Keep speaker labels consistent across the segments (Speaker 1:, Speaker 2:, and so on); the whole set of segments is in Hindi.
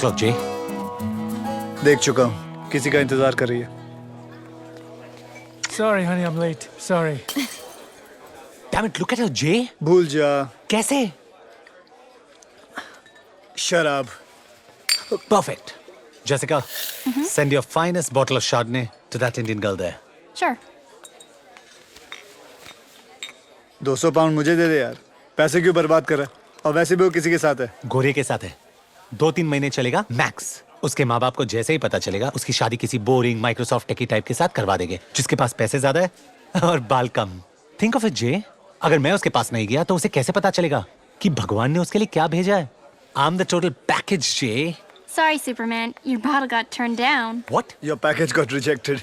Speaker 1: o'clock, Jay?
Speaker 2: देख चुका हूँ, किसी का इंतजार कर रही है।
Speaker 3: Sorry, honey, I'm late. Sorry.
Speaker 1: Damn it, look at her, Jay.
Speaker 2: भूल जा।
Speaker 1: कैसे?
Speaker 2: शराब।
Speaker 1: Perfect. Jessica, send your finest bottle of Chardonnay to that Indian girl there.
Speaker 4: Sure.
Speaker 2: 200 pound मुझे दे दे यार। पैसे क्यों बर्बाद कर रहा है? और वैसे भी वो किसी के साथ है।
Speaker 1: गोरे के साथ है। 2-3 महीने चलेगा मैक्स। उसके माँ बाप को जैसे ही पता चलेगा उसकी शादी किसी बोरिंग माइक्रोसॉफ्ट टेकी टाइप के साथ करवा देंगे जिसके पास पैसे ज्यादा है और बाल कम। थिंक ऑफ इट जे, अगर मैं उसके पास नहीं गया तो उसे कैसे पता चलेगा कि भगवान ने उसके लिए क्या भेजा है? I am the total package J.
Speaker 4: Sorry, Superman. Your bottle got turned down.
Speaker 1: What?
Speaker 2: Your package got rejected.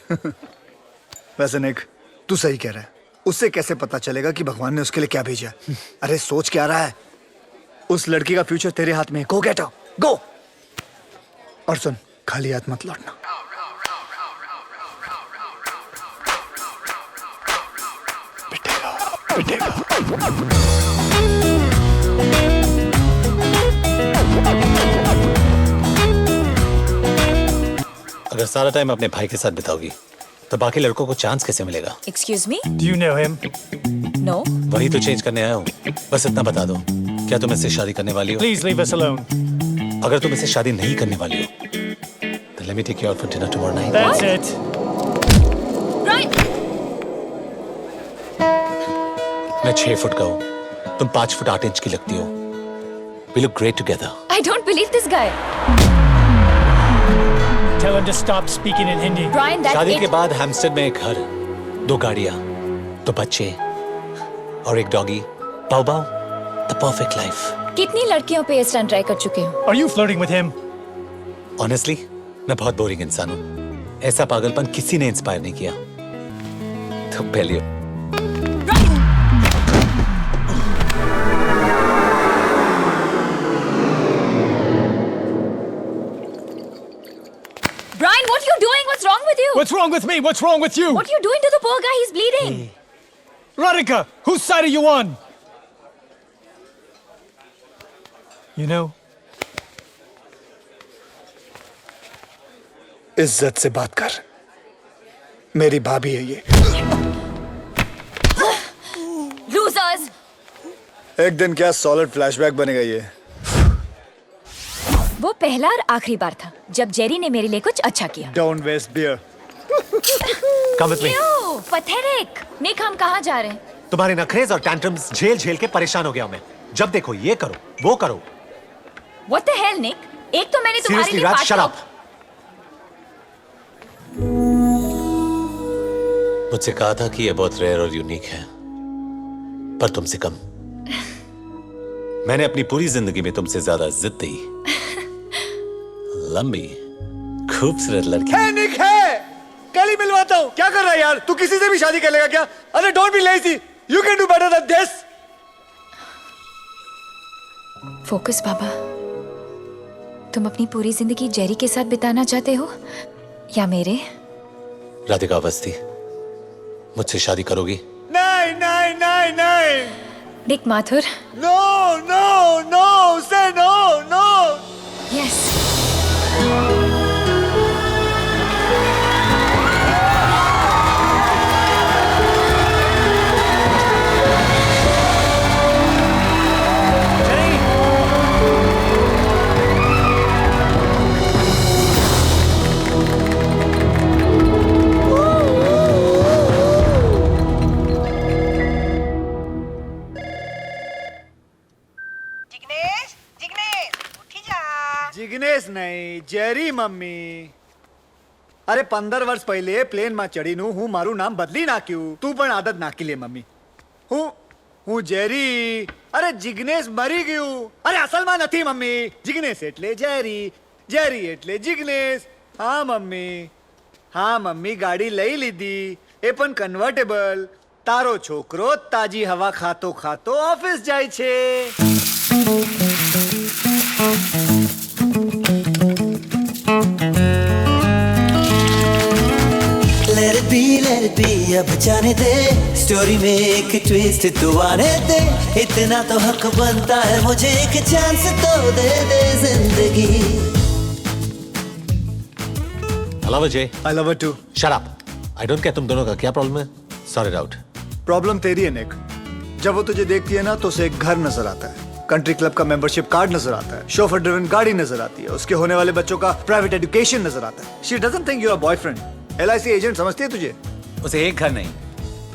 Speaker 2: वैसे निक, तू सही कह रहा है। उससे कैसे पता चलेगा कि भगवान ने उसके लिए क्या भेजा? अरे सोच क्या रहा है? उस लड़की का फ्यूचर तेरे हाथ में है। Go get her. Go. और सुन, खाली हाथ मत लौटना। पिटेगा।
Speaker 1: अगर सारा टाइम अपने भाई के साथ बिताओगी तो बाकी लड़कों को चांस कैसे मिलेगा?
Speaker 5: Excuse me?
Speaker 3: Do you know him?
Speaker 5: No.
Speaker 1: वही तो चेंज करने आया हूँ। बस इतना बता दो, क्या तुम इससे शादी करने वाली हो?
Speaker 3: Please leave us alone.
Speaker 1: अगर तुम इससे शादी नहीं करने वाली हो तो let me take you out for dinner tomorrow night.
Speaker 3: That's it.
Speaker 5: Brian!
Speaker 1: मैं 6 फुट का हूँ, तुम 5 फुट 8 इंच की लगती हो। We look great together.
Speaker 5: I don't believe this guy.
Speaker 3: Tell him to stop speaking in Hindi.
Speaker 5: Brian, that's
Speaker 1: शादी
Speaker 5: it.
Speaker 1: के बाद हैम्स्टर में एक घर, 2 गाड़ियाँ, 2 बच्चे और एक doggy. Pav pav, the perfect life.
Speaker 5: कितनी लड़कियों पे ये स्टंट ट्राई कर चुके हो?
Speaker 3: Are you flirting with him?
Speaker 1: Honestly, मैं बहुत बोरिंग इंसान हूँ। ऐसा पागलपन किसी ने इंस्पायर नहीं किया। तो पहले
Speaker 5: Brian, what are you doing? What's wrong with you?
Speaker 3: What's wrong with me? What's wrong with you?
Speaker 5: What are you doing to the poor guy? He's bleeding.
Speaker 3: Radhika, whose side are you on? You know,
Speaker 2: इज्जत से बात कर। मेरी भाभी है ये।
Speaker 5: Losers!
Speaker 2: एक दिन क्या सॉलिड फ्लैशबैक बनेगा ये।
Speaker 5: वो पहला और आखिरी बार था जब जेरी ने मेरे लिए कुछ अच्छा किया।
Speaker 2: Don't waste beer.
Speaker 1: come with me.
Speaker 5: Ew, pathetic. निक, हम कहाँ जा रहे हैं?
Speaker 1: तुम्हारे नखरेज और टैंट्रम्स झेल झेल के परेशान हो गया हूँ मैं। जब देखो ये करो, वो करो।
Speaker 5: What the hell, Nick? एक तो मैंने तुम्हारे
Speaker 1: Seriously,
Speaker 5: लिए
Speaker 1: Raj,
Speaker 5: पार्टी
Speaker 1: shut up. मुझसे कहा था कि ये बहुत रेयर और यूनिक है, पर तुमसे कम। मैंने अपनी पूरी जिंदगी में तुमसे ज्यादा जिद दी। लंबी, खूबसूरत लड़की।
Speaker 2: है निक है। कल ही मिलवाता हूँ। क्या कर रहा है यार? तू किसी से भी शादी कर लेगा क्या? अरे don't be lazy. You can do better than this.
Speaker 5: Focus बाबा, तुम अपनी पूरी जिंदगी जेरी के साथ बिताना चाहते हो या मेरे?
Speaker 1: राधिका अवस्थी, मुझसे शादी करोगी?
Speaker 2: नहीं नहीं नहीं नहीं।
Speaker 5: निक Mathur.
Speaker 2: No no no. Say no no.
Speaker 5: Yes.
Speaker 2: Jignesh नहीं, जेरी मम्मी। अरे 15 वर्ष पहले प्लेन में चढ़ी નું હું મારું નામ બદલી નાખ્યું। તું પણ આદત નાખી લે મમ્મી। હું જેરી। અરે જિગ્નેશ મરી ગયું। અરે અસલમાં નથી મમ્મી। જિગ્નેશ એટલે જેરી, જેરી એટલે જિગ્નેશ। હા મમ્મી ગાડી લઈ લીધી, એ પણ કન્વર્ટેબલ। તારો છોકરો તાજી હવા ખાતો ખાતો ઓફિસ જાય છે।
Speaker 6: let it be, अब जाने दे स्टोरी में एक ट्विस्ट तो आने दे। इतना तो हक बनता है मुझे, एक चांस तो दे दे जिंदगी।
Speaker 1: लव जय।
Speaker 2: I love it too.
Speaker 1: Shut up. I don't care तुम दोनों का क्या प्रॉब्लम है। Sorry out.
Speaker 2: प्रॉब्लम तेरी है निक। जब वो तुझे देखती है ना तो उसे एक घर नजर आता है, कंट्री क्लब का मेंबरशिप कार्ड नजर आता है, शोफर ड्रिवन गाड़ी नजर आती है, उसके होने वाले बच्चों का प्राइवेट एजुकेशन नजर आता है। She doesn't think you are boyfriend. LIC agent समझती है तुझे।
Speaker 1: उसे एक घर नहीं,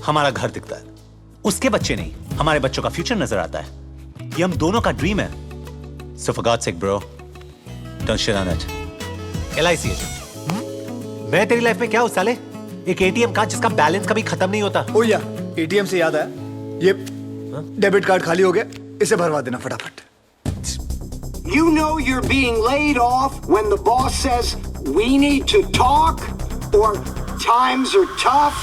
Speaker 1: हमारा घर दिखता है। उसके बच्चे नहीं, हमारे बच्चों का फ्यूचर नजर आता है। ये हम दोनों का ड्रीम है। So for God's sake, bro, don't shit on it. LIC agent. मैं तेरी लाइफ में क्या हूँ साले? एक ATM कार्ड जिसका बैलेंस कभी खत्म नहीं होता।
Speaker 2: ओ या, ATM से याद आया, ये डेबिट कार्ड खाली हो गया, इसे भरवा देना फटाफट।
Speaker 7: You know you're being laid off when the boss says we need to talk, or times are tough,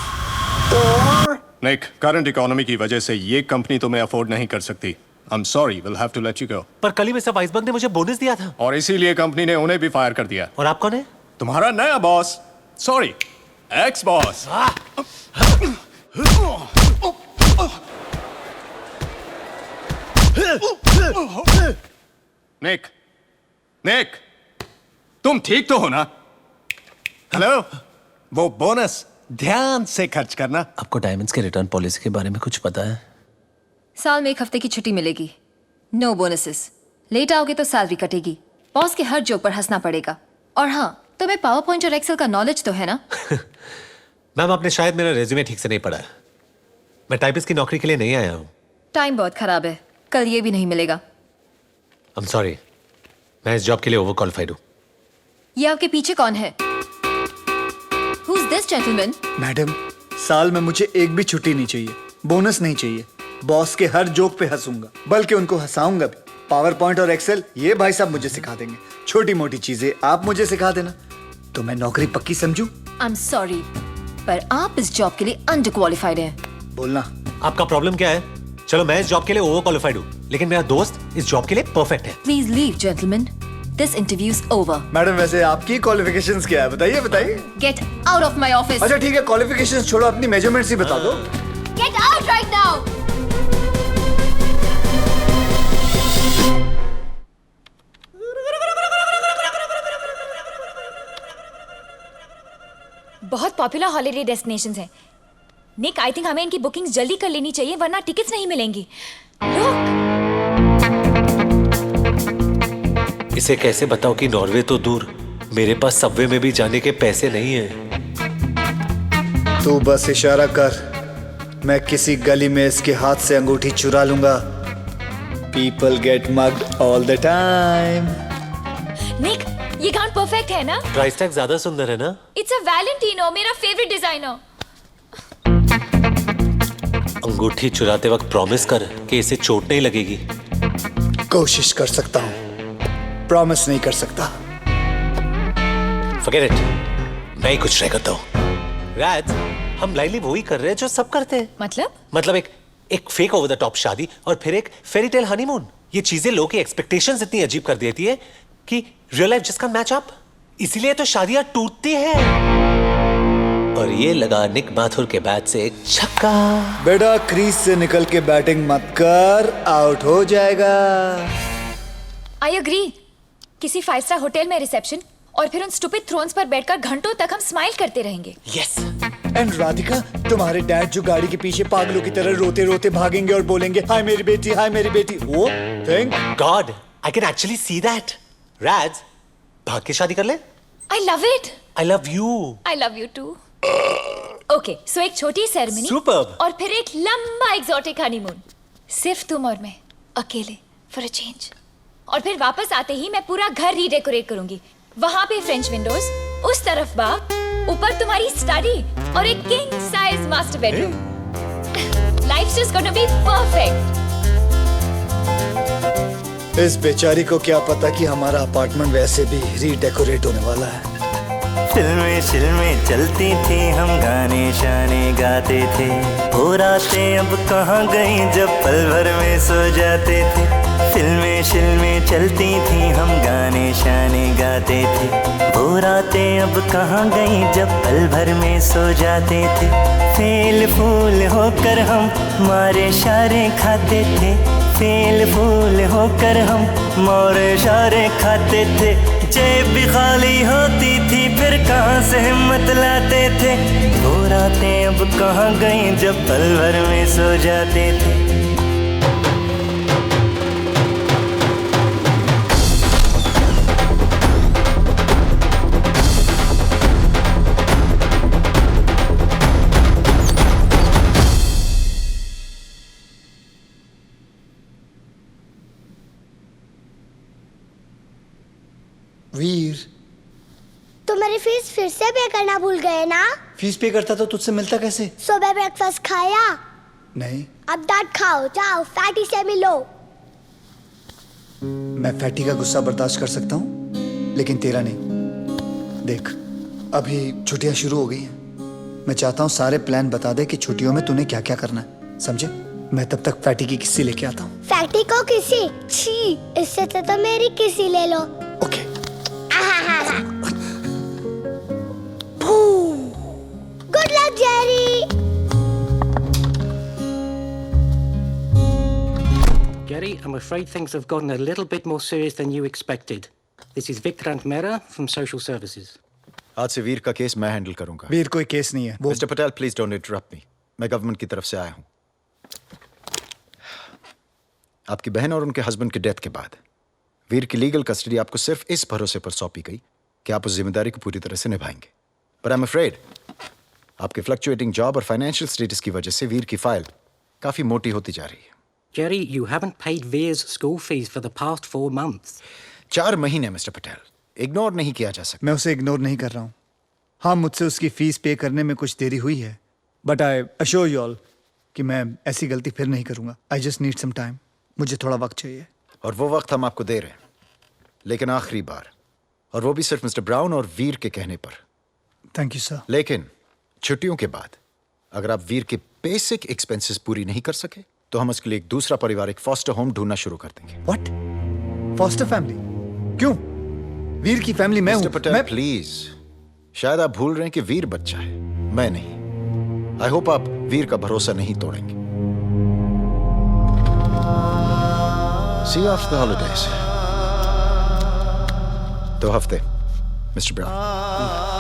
Speaker 7: or
Speaker 8: निक, करंट इकोनॉमी की वजह से ये कंपनी तुम्हें अफोर्ड नहीं कर सकती। I'm sorry, we'll have to let you go.
Speaker 1: पर कल ही मिस्टर वाइसबर्ग ने मुझे बोनस दिया था।
Speaker 8: और इसीलिए कंपनी ने उन्हें भी फायर कर दिया।
Speaker 1: और आप कौन है?
Speaker 8: तुम्हारा नया बॉस, सॉरी, एक्स बॉस। निक, निक, तुम ठीक तो हो ना? हेलो, वो बोनस ध्यान से खर्च करना।
Speaker 1: आपको डायमंड्स के रिटर्न पॉलिसी के बारे में कुछ पता है?
Speaker 5: साल में 1 हफ्ते की छुट्टी मिलेगी, नो बोनसेस। लेट आओगे तो सैलरी कटेगी, बॉस के हर जोक पर हंसना पड़ेगा। और हाँ, तुम्हें पावर पॉइंट और एक्सेल का नॉलेज तो है ना?
Speaker 1: मैम, आपने शायद मेरा रेज्यूमे ठीक से नहीं पढ़ा है। मैं टाइपिस्ट की नौकरी के लिए नहीं आया हूँ।
Speaker 5: टाइम बहुत खराब है, कल ये भी नहीं मिलेगा।
Speaker 1: I'm sorry, मैं इस जॉब के लिए ओवर क्वालिफाइड हूँ।
Speaker 5: ये आपके पीछे कौन है? Who's this gentleman?
Speaker 2: मैडम, साल में मुझे एक भी छुट्टी नहीं चाहिए, बोनस नहीं चाहिए। बॉस के हर जोक पे हंसूंगा, बल्कि उनको हंसाऊंगा भी। पावर पॉइंट और एक्सेल ये भाई साहब मुझे सिखा देंगे। छोटी मोटी चीजें आप मुझे सिखा देना, तो मैं नौकरी पक्की समझूं।
Speaker 5: I'm sorry, पर आप इस जॉब के लिए अंडर क्वालिफाइड हैं।
Speaker 2: बोलना।
Speaker 1: आपका प्रॉब्लम क्या है? चलो, मैं इस जॉब के लिए ओवर क्वालिफाइड हूँ, लेकिन मेरा दोस्त इस जॉब के लिए परफेक्ट है।
Speaker 5: Please leave, gentlemen. This interview is over.
Speaker 2: Madam, वैसे आपकी क्वालिफिकेशंस क्या है? बताइए बताइए।
Speaker 5: Get out of my office.
Speaker 2: अच्छा ठीक है, क्वालिफिकेशंस छोड़ो, अपनी मेजरमेंट्स ही बता दो।
Speaker 5: Get out right now.
Speaker 9: बहुत पॉपुलर हॉलिडे डेस्टिनेशंस हैं। निक, आई थिंक हमें इनकी बुकिंग्स जल्दी कर लेनी चाहिए, वरना टिकट्स नहीं मिलेंगी। रुक।
Speaker 1: इसे कैसे बताओ कि नॉर्वे तो दूर, मेरे पास सबवे में भी जाने के पैसे नहीं हैं।
Speaker 2: तू बस इशारा कर, मैं किसी गली में इसके हाथ से अंगूठी चुरा लूंगा। People get mugged all the time.
Speaker 9: निक, ये गाउन परफेक्ट है ना?
Speaker 1: प्राइस टैग ज्यादा सुंदर है ना?
Speaker 9: इट्स अ वैलेंटिनो, मेरा फेवरेट डिजाइनर।
Speaker 1: अंगूठी चुराते वक्त प्रॉमिस कर कि इसे चोट नहीं लगेगी।
Speaker 2: कोशिश कर सकता हूँ, प्रॉमिस नहीं कर सकता।
Speaker 1: Forget it, मैं ही कुछ ट्राई करता हूँ। राज, हम लाइनली वही कर रहे हैं जो सब करते हैं। मतलब एक फेक ओवर द टॉप शादी और फिर एक फेरी टेल हनीमून। ये चीजें लोगों की एक्सपेक्टेशंस इतनी अजीब कर देती है कि रियल लाइफ जिसका मैच अप, इसीलिए तो शादियां टूटती हैं। और ये लगा निक माथुर के बैट से एक छक्का।
Speaker 2: बेटा, क्रीज से निकल के बैटिंग मत कर, आउट हो जाएगा।
Speaker 9: I agree. किसी 5 स्टार होटल में रिसेप्शन और फिर उन स्टूपिड थ्रोन्स पर बैठकर घंटों तक हम स्माइल करते रहेंगे।
Speaker 1: यस।
Speaker 2: एंड राधिका, तुम्हारे डैड जो गाड़ी के पीछे पागलों की तरह रोते रोते भागेंगे और बोलेंगे हाय मेरी बेटी, हाय मेरी बेटी, वो thank
Speaker 1: God I can actually see that. Raj, भाग के शादी कर ले।
Speaker 9: I love it.
Speaker 1: I love you.
Speaker 9: I love you too. Okay, so एक छोटी सेरेमनी
Speaker 1: Superb.
Speaker 9: और फिर एक लंबा एग्जॉटिक हनीमून, सिर्फ तुम और मैं अकेले, फॉर अ चेंज। और फिर वापस आते ही मैं पूरा घर रीडेकोरेट करूंगी। वहां पे फ्रेंच विंडोज, उस तरफ बाग, ऊपर तुम्हारी स्टडी और एक king size master bedroom. Life's just gonna be perfect.
Speaker 2: इस बेचारी को क्या पता कि हमारा अपार्टमेंट वैसे भी रीडेकोरेट होने वाला है।
Speaker 6: फिल्में चलती थी, हम गाने शाने गाते थे। वो रातें अब कहाँ गई जब पल भर में सो जाते थे। फिल्में चलती थी, हम गाने शाने गाते थे। वो रातें अब कहाँ गई जब पल भर में सो जाते थे। फेल फूल होकर हम मारे शारे खाते थे। फेल फूल होकर हम मोरे शारे खाते थे। जेब भी खाली होती थी, फिर फिर कहाँ से हिम्मत लाते थे, वो रातें अब कहाँ गई जब पल भर में सो जाते थे।
Speaker 2: वीर,
Speaker 10: तो मेरी फीस फिर से पे करना भूल गए ना?
Speaker 2: फीस पे करता तो तुझसे मिलता कैसे?
Speaker 10: सुबह ब्रेकफास्ट खाया?
Speaker 2: नहीं।
Speaker 10: अब डांट खाओ, जाओ फैटी से मिलो।
Speaker 2: मैं फैटी का गुस्सा बर्दाश्त कर सकता हूँ, लेकिन तेरा नहीं। देख, अभी छुट्टियां शुरू हो गई हैं। मैं चाहता हूँ सारे प्लान बता दे कि छुट्टियों में तूने क्या क्या करना है, समझे? मैं तब तक फैटी की किस्सी लेके आता हूँ।
Speaker 10: फैटी को किसी? छी, इससे तो मेरी किसी ले लो।
Speaker 2: Okay.
Speaker 10: Good luck Jerry.
Speaker 11: Jerry, I'm afraid things have gotten a little bit more serious than you expected. This is Vikrant Mehra from Social Services.
Speaker 12: आज से वीर का केस मैं हैंडल करूंगा।
Speaker 2: वीर कोई केस नहीं है।
Speaker 12: Mister Patel, please don't interrupt मी। मैं गवर्नमेंट की तरफ से आया हूं। आपकी बहन और उनके हस्बैंड की डेथ के बाद वीर की लीगल कस्टडी आपको सिर्फ इस भरोसे पर सौंपी गई कि आप उस जिम्मेदारी को पूरी तरह से निभाएंगे। पर आई एम अफ्रेड आपके फ्लक्चुएटिंग जॉब और फाइनेंशियल स्टेटस की वजह से वीर की फाइल काफी मोटी होती जा रही है।
Speaker 11: Jerry, you haven't paid Veer's school fees for the past 4 months.
Speaker 12: 4 महीने मिस्टर पटेल, इग्नोर नहीं किया जा सकता।
Speaker 2: मैं उसे इग्नोर नहीं कर रहा हूँ। हाँ, मुझसे उसकी फीस पे करने में कुछ देरी हुई है, but I assure you all कि मैं ऐसी गलती फिर नहीं करूंगा। I just need some time. मुझे थोड़ा वक्त चाहिए।
Speaker 12: और वो वक्त हम आपको दे रहे हैं, लेकिन आखिरी बार, और वो भी सिर्फ मिस्टर ब्राउन और वीर के कहने पर।
Speaker 2: Thank you sir.
Speaker 12: लेकिन छुट्टियों के बाद अगर आप वीर के बेसिक एक्सपेंसेस पूरी नहीं कर सके तो हम उसके लिए एक दूसरा परिवार, एक फॉस्टर होम ढूंढना शुरू कर देंगे।
Speaker 2: व्हाट? Foster family? क्यों? वीर की फैमिली मैं हूं।
Speaker 12: मिस्टर पटेल प्लीज, शायद आप भूल रहे हैं कि वीर बच्चा है, मैं नहीं। आई होप आप वीर का भरोसा नहीं तोड़ेंगे। सी यू आफ्टर द हॉलिडेज। 2 हफ्ते मिस्टर ब्राउन।